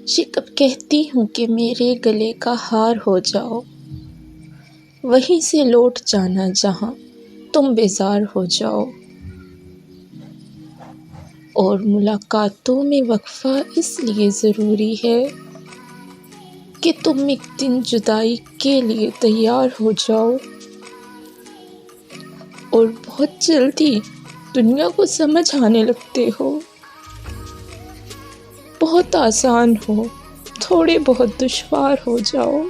یہ کب کہتی ہوں کہ میرے گلے کا ہار ہو جاؤ، وہیں سے لوٹ جانا جہاں تم بیزار ہو جاؤ۔ اور ملاقاتوں میں وقفہ اس لیے ضروری ہے کہ تم ایک دن جدائی کے لیے تیار ہو جاؤ، اور بہت جلدی دنیا کو سمجھ آنے لگتے ہو۔ بہت آسان ہو، تھوڑے بہت دشوار ہو جاؤ۔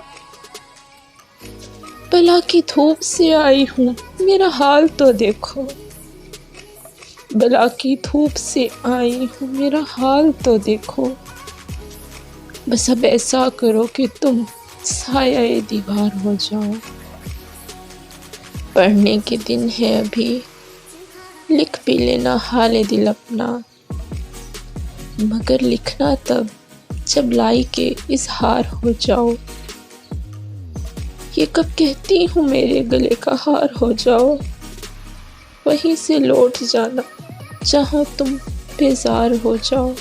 بلا کی دھوپ سے آئی ہوں، میرا حال تو دیکھو۔ بلا کی دھوپ سے آئی ہوں، میرا حال تو دیکھو۔ بس اب ایسا کرو کہ تم سایہ دیوار ہو جاؤ۔ پڑھنے کے دن ہے ابھی، لکھ بھی لینا حال دل اپنا، مگر لکھنا تب جب لائی کے اظہار ہو جاؤ۔ یہ کب کہتی ہوں میرے گلے کا ہار ہو جاؤ، وہیں سے لوٹ جانا جہاں تم بیزار ہو جاؤ۔